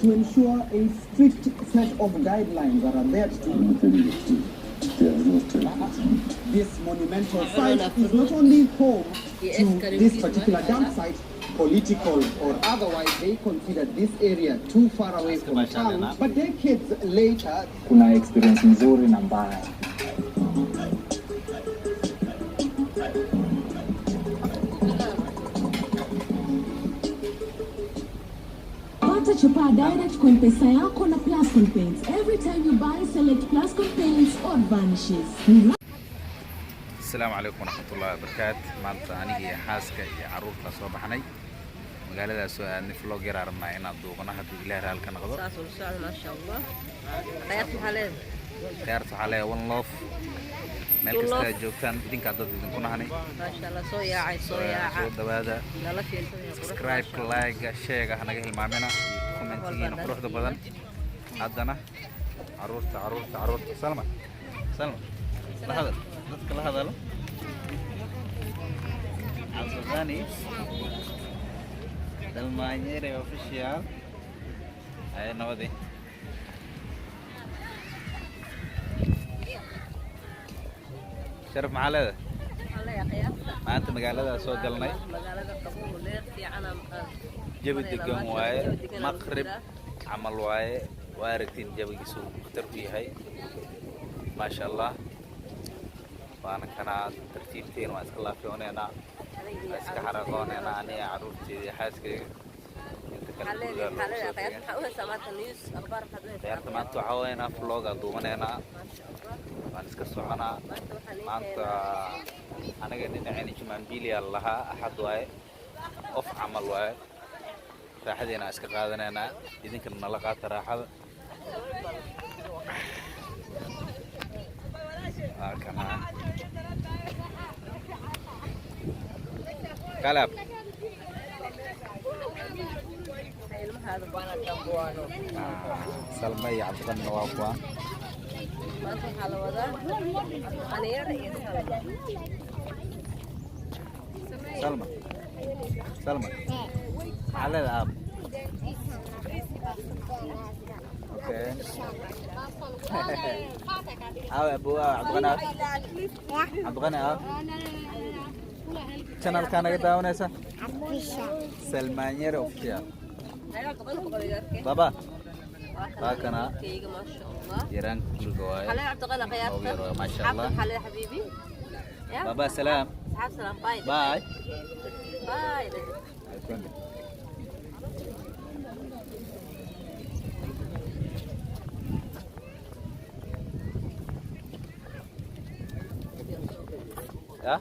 to ensure a strict set of guidelines that are there to this monumental site is not only home to this particular dump site, political or otherwise, they consider this area too far away from town, but decades later kuna experience nzuri na mbaya. Pata chapa direct kwa M-Pesa yako na Plascon Paints. Every time you buy, select Plascon Paints or vanishes. السلام عليكم ورحمة الله وبركاته. maanta aniga iyo xaaska iyo caruurta soo baxnay magaalada soo aadnay vlogger arnaa inaan duubano haddii Ilaahay halka noqdo. saas oo socda ma sha Allah. Qayrta xalee one love. meel kasta joogtaan idinka dad idinku nahanay. ma sha Allah soo yaacay soo dhawaada. subscribe like share hanaga hilmaamina commentiina quruxda badan. haddana caruurta Salma la hadal dadka la hadalo Azani Dalmanyere official ay nabadi sharaf macalada maanta magaalada soo galnay jawi degan waaye maqrib amal waaye waa aragtiin jawigiisu khatar u yahay ma sha Allah وانا كنا ترتيبتين واسك الله في هنا اسك حرقوننا انا عروتي حاسكي انت ما تعوينا فلوغ دومنا وانا اسك سوقنا انت انا قاعدين عيني كمان بيلي الله احد واي اوف عمل واي راحدينا اسك قادنا اذن كنا لقات راحه كمان كلاب سلمى عبد النواف سلمى على الاب اوكي ابو عبد الغني channel kana ka daawanaysa Salmanyere official baba kana yaran kulga waay xalay Abdi Qani qiyaasta ma sha Allah xalay habibi baba salam bye ya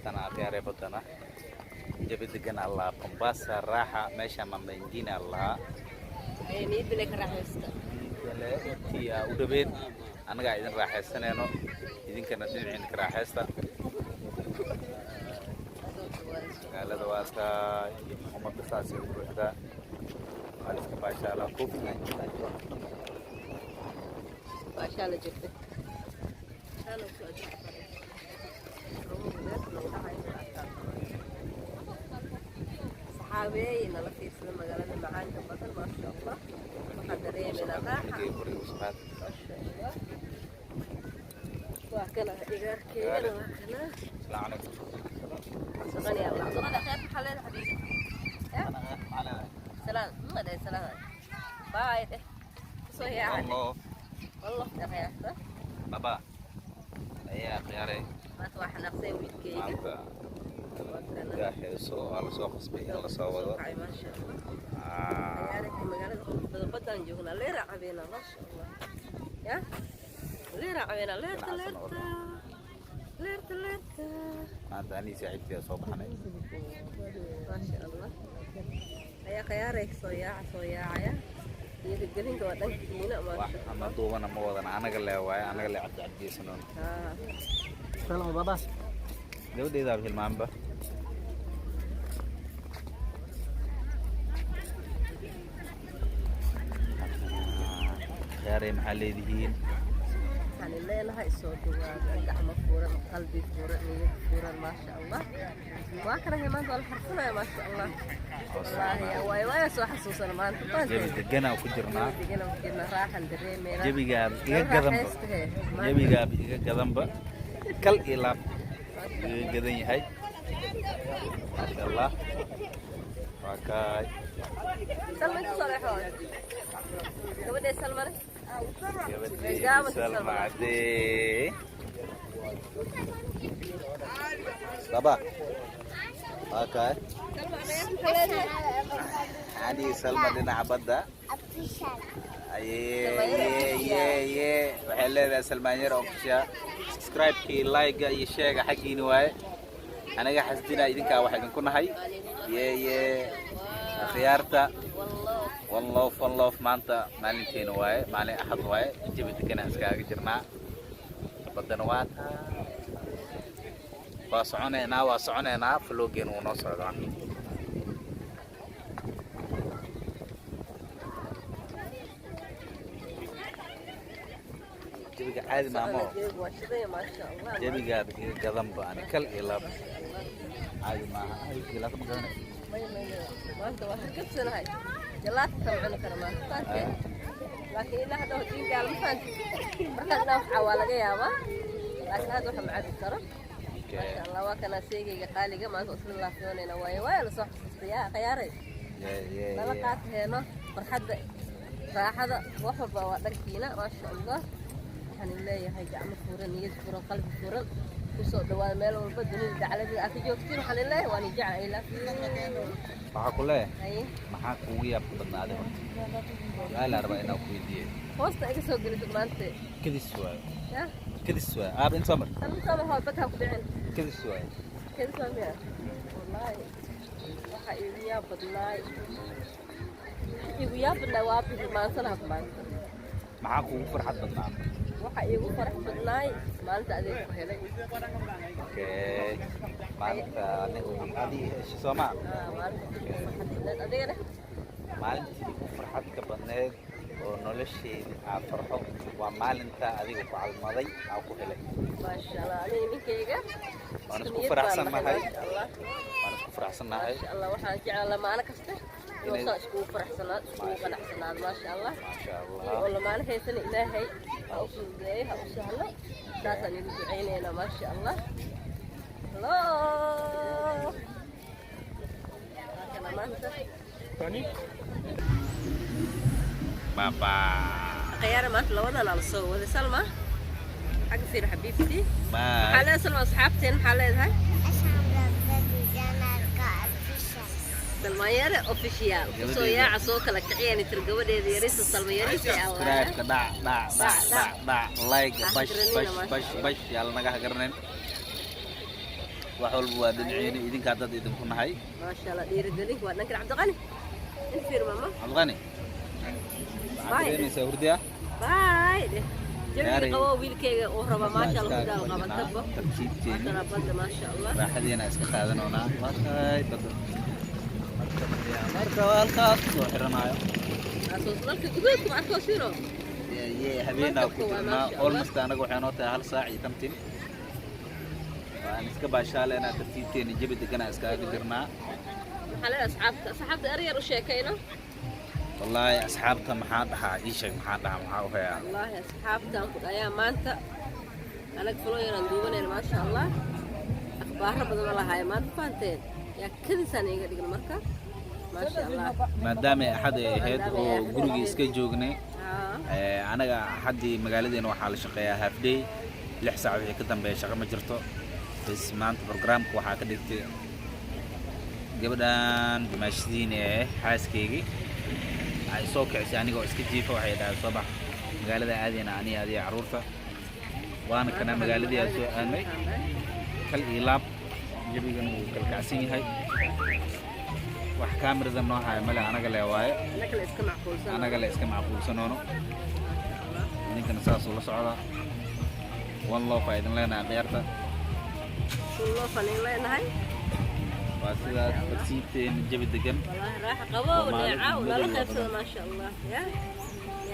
أنا أخيار بدنا جبت جنا الله قنباس راحة ماشى من بنجينا الله ميد بلك راح يستا لا هي ودبيت أنا قاعد راح يستنى إنه إذا كنا عندك راح يستا قال هذا واسطة هم بساسي وكذا قال إسكا باشا الله كوف باشا الله جبت صحابي إن الله في سلم مجالات المعاني كبطل ما شاء الله مقدرين من الراحة وأكلها إيجار كيلو وأكلها السلام عليكم سغني يا الله سغني خير حلال حبيبي سلام ما ده سلام باي صحيح يعني والله يا خير بابا يا خياري ما توحى نفسي ويتكي يحيسو على سوق صبي على صوابه ما شاء الله يعني في مجال بدنا نجونا ليه رعبينا ما شاء الله يا ليه رعبينا ليرت ما تاني سعيد في صباحنا ما شاء الله يا خيارك صياعة يا يقدرين كودن كينا ما شاء الله أنا دوبنا موضنا أنا قال له واي أنا قال له عبد سنون سلام بابا لو دي ذا في المنبه خياري محلي ذهين waxaan leenahay soo dhawaada gacmo furan qalbi furan niyad furan ma sha Allah waa kana maanta wal xarfunaya ma sha Allah wallahi way soo xasuusan maanta jawi degan ku jirnaa raaxan dareemeena jawiga iga gadanba kal ilaab iga gadan yahay ma sha Allah waa kaay salman soo leexo gabadha salman سلمى عدي بابا اوكي عادي سلمى لنا عبده اي وحلينا سلمانير اوكشا سبسكرايب كي لايك اي شيء حقيني واي انا حسدينا idinka waxa idin ku nahay خيارته والله maanta maalinteena waaye maalin ahad waaye jawi degan iskaga jirnaa badana waa soconeynaa vloggeena uu noo socdaa jawiga caadi maamo jawiga iga gadanba ani kal ilaab caadi maaha ilaab ma gadanay maanta waa kasanahay جلات سمعنا كرمان فانتين لكن إلا هذا هو دين قال فانتين مركز نوح حوالة جيابا لكن هذا هو معاد الكرم ما شاء الله وكان سيجي قالي ما توصل الله فيوني نوايا ويا لصح يا خياري لقات هنا فرحة راحة وحبة ودركينا ما شاء الله الحمد لله هاي جعل فورا نية فورا قلب فورا kusoo dhawaad meel walba dunida dacalada aad joogtiin waxa leeyahay waan jecel ila waxa ku leeyahay maxaa kugu yaab badnaaday horta su'aal arba inaa ku weydiiyay hoosta iga soo geliso maanta kadis waa aab in samar hoo badha ku dhicin kadis waa wallahi waxa igu yaab badnaa waa bii maantana maanta maxaa kugu farxad badnaa waxa igu farax badnaay maalinta adeeg ku helay maalinta adeeg Soomaa maalintii ugu farxadka badneed oo nolosheedii aan farxo waa maalinta adiga ku calmaday aan ku helay ma sha Allah aniga ninkeyga waan isku faraxsanahay ma sha Allah waxaan jeclahay maalin kasta inuu isku faraxsanaad isku qanacsanaad ma sha Allah والله ما أنا هيسن إلهي أو سوداء أو سهلة ذات اللي بدعيننا ما شاء الله الله كنا ما أنت تاني بابا خيار ما تلونا على الصور سلمى حق فين حبيبتي ما حلا سلمى أصحابتين حلا هاي سلميارة أوفيشيال سويا عصوك لك عيني ترقوا دي ريس السلميارة سبسكرايب دع لايك باش يلا نجح قرنين وحول بوادن عيني إذن كاتد إذن كنا هاي ما شاء الله دير الدنيا وادنك عبد الغني انفير ماما عبد الغني باي سهرديا باي جميل قوي ويلكي وهربا ما شاء الله كذا الغابة تبا ما شاء الله راح دينا اسكخاذنا هنا باي بدر marka halkaas soo xiranayo asoosalka gudaha ku arko siro habeena ku jirnaa almost anaga waxaan oo tahay hal saac iyo tamtin waan iska baashaaleyna tartiibteena jabi degan iskaga jirnaa xalay asxaabta aryar u sheekayno wallahi asxaabta maxaa dhahaa ii sheeg maxaa u hayaa wallahi asxaabta ku ayaa maanta anaga fuloyaan duubanayna ma sha Allah akhbaar badan la hayo maanta faanteen يا كذا سنة يقدر مركب ما شاء الله ما دام أحد هاد وجروجي سكجوجني أنا أحد مقالدين وحال شقيا هافدي لحسة على كده بشغل مجرته بس ما أنت برنامج وحاك دكت جبدان بمشدين حاس كيجي عايز سوق يعني جو سكجيفه وحيد على الصباح مقالدة هذه أنا هذه عروسة وأنا كنا مقالدي أنا كل إيلاب jabigan uu kalkacsan yahay wax kaamirada nooca male anaga leeyahay anaga la iska macquulsanono ninkana saas uu la socda والله فايدن لنا غيرته والله فنين لنا هاي واسيدا ترتيبتين جبت دقن والله راح قبا ونعاء ولا خير ما شاء الله يا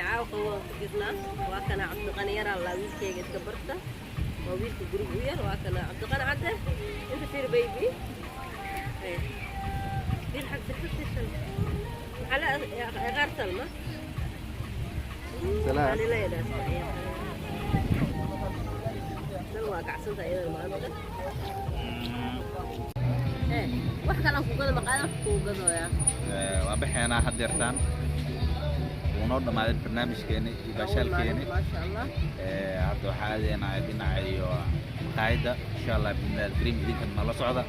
عاوق وجدنا وكان عبد الغني يرى الله ويلكي كبرته وويلك جروب وير وكان عبد الغني عده انت تصير بيبي ايه دي الحق تحس على غير سلمى سلام على ليلى سلوى قعسنت الى المنطقه ايه wax kale ku gado maqaayad ku gado ya waa bixinaa had yartaan ونور دماغ البرنامج كيني يباشر كيني ما شاء الله hadda waxaa aadeenahay dhinaca iyo qaayda insha Allah bidna الكريم idinkan nala socda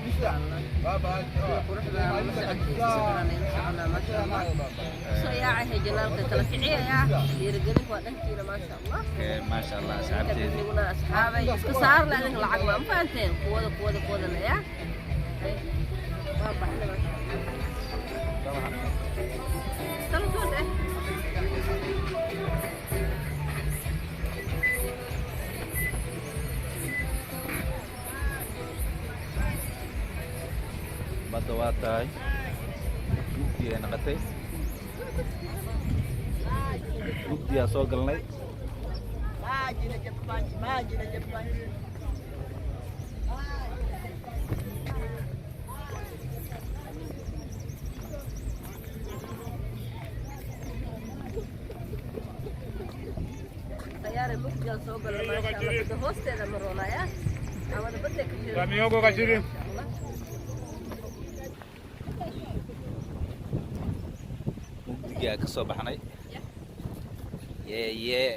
soo yaacay jalaalka kala kiciya dhiirigelin waa dhankiina ma sha Allah asxaabteedii asxaabay iska saar laadan lacag ma faanteen kuwada la yaa waa baxna badda waa tahay mugdi ay noqotay mugdiyaa soo galnay خيار مugdiyaa soo galnay ma sha Allah badda hoosteeda maroonaya awada badda ka jira Ramiogo kashiri mugdigaa ka soo baxnay yee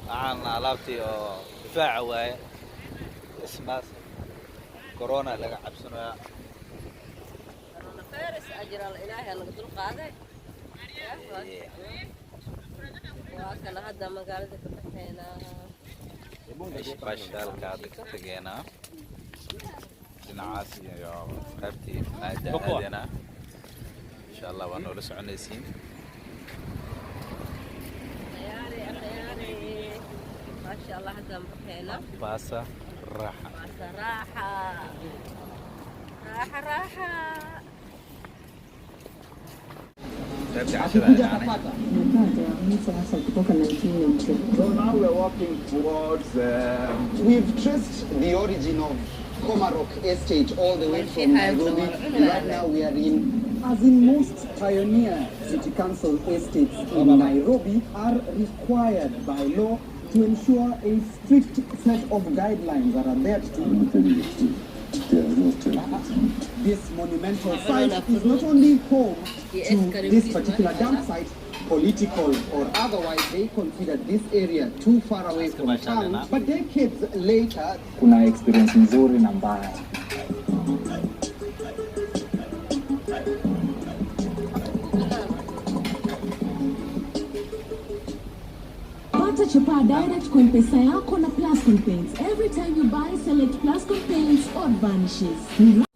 waxaan alaabtii oo difaaca waaye ismaas corona laga cabsanaya corona virus ajral ilaahay laga dul qaaday waa kala hadda magaalada ka baxeena bashaalka ka tageena dhinacaas iyo qaybtii maada aadana insha Allah waan noola soconaysiin ما شاء الله هذا مبحينا باسا راحة باسا راحة So now we're walking towards, we've traced the origin of Komarok Estate all the way from Nairobi. Right now we are in, as in most pioneer city council estates in Nairobi are required by law to ensure a strict set of guidelines that are there to this monumental site is not only home to this particular dump site, political or otherwise, they consider this area too far away from town, but decades later kuna experience nzuri na mbaya. Pata chapa direct kwa mpesa yako na Plascon Paints. Every time you buy, select Plascon Paints or vanishes.